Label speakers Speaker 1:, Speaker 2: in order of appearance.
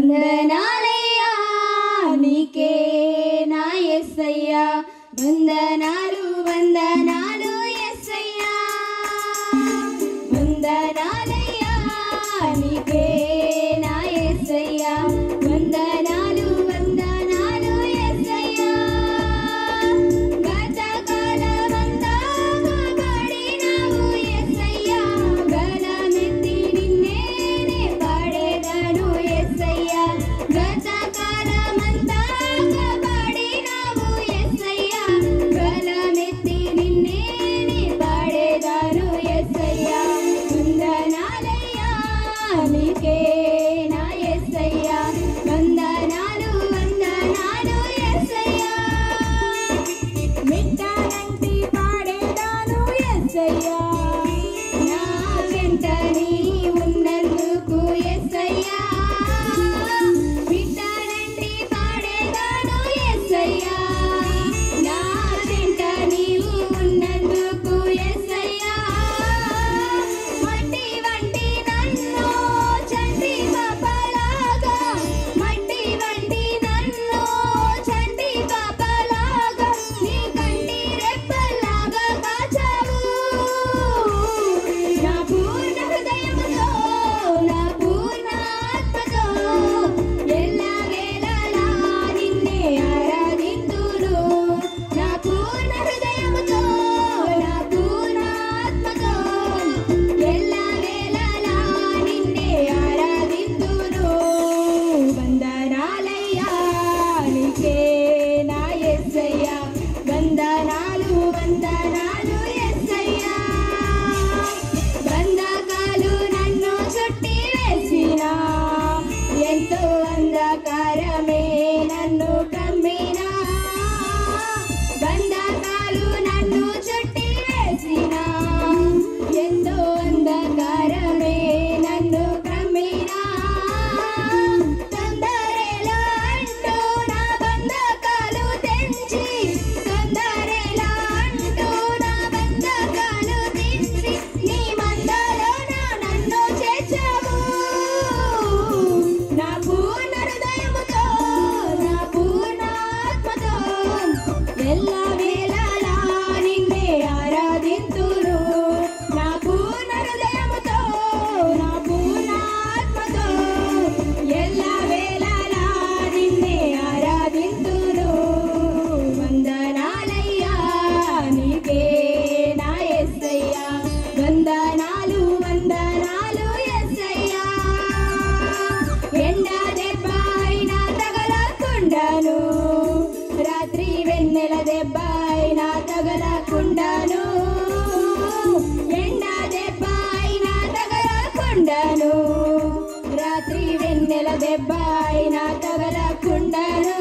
Speaker 1: వందనాలయ్యా నీకే నా యేసయ్యా వందనాలు వందనాలు యేసయ్యా వందనాలయ్యా నీకే నా యేసయ్యా వందనాలు వందనాలు యేసయ్యా గతకాలమంతా కాపాడినావు యేసయ్యా గలమెత్తి నిన్నే పాడేదను యేసయ్యా గతకాలమంతా కాపాడినావు యేసయ్యా గలమెత్తి నిన్నే పాడేదను యేసయ్యా వందనాలయ్యా నీకే నా యేసయ్యా వందనాలు వందనాలు యేసయ్యా మిట్టానంటి పాడేదాను యేసయ్యా నా చెంత నీ ఉన్నందుకు యేసయ్యా మిట్టానంటి పాడేదాను యేసయ్యా నా చెంత నీవు ఉన్నందుకు యేసయ్యా మట్టి వంటి నన్ను చంటి పాపలాగా మట్టి వంటి నన్ను చంటి పాపలాగా నీ కంటి రెప్పలాగా కాచావు నా పూర్ణ హృదయముతో నా పూర్ణ ఆత్మతో ఎల్లవేళలా నిన్నే ఆరాధింతును నా పూర్ణ హృదయముతో నా పూర్ణ ఆత్మతో ఎల్లవేళలా నిన్నే ఆరాధింతును వందనాలయ్యా నీకే నా యేసయ్యా వందనాలు వందనాలు యేసయ్యా బంధకాలు నన్ను చుట్టి వేసినా ఎంతో అంధకారమే నన్ను కమ్మినా బంధకాలు నన్ను చుట్టి వేసినా ఎంతో అంధకారమే నన్ను కమ్మినా తొందరలో అంటూ నా బంధకాలు తెంచి తొందరలో అంటూ నా బంధకాలు తెంచి నీ మందలో నన్ను చేర్చావు నా పూర్ణ హృదయముతో నా పూర్ణ ఆత్మతో ఎల్లవేళలా నిన్నే ఆరాధింతును నా పూర్ణ హృదయముతో నా పూర్ణ ఆత్మతో ఎల్లవేళలా నిన్నే ఆరాధింతును వందనాలయ్యా నీకే నా యేసయ్యా వందనాలు వందనాలు యేసయ్యా ఎండ దెబ్బ అయినా తగలకుండాను రాత్రి వెన్నెల దెబ్బ అయినా తగలకుండాను ఎండ దెబ్బ అయినా తగలకుండాను రాత్రి వెన్నెల దెబ్బ అయినా తగలకుండాను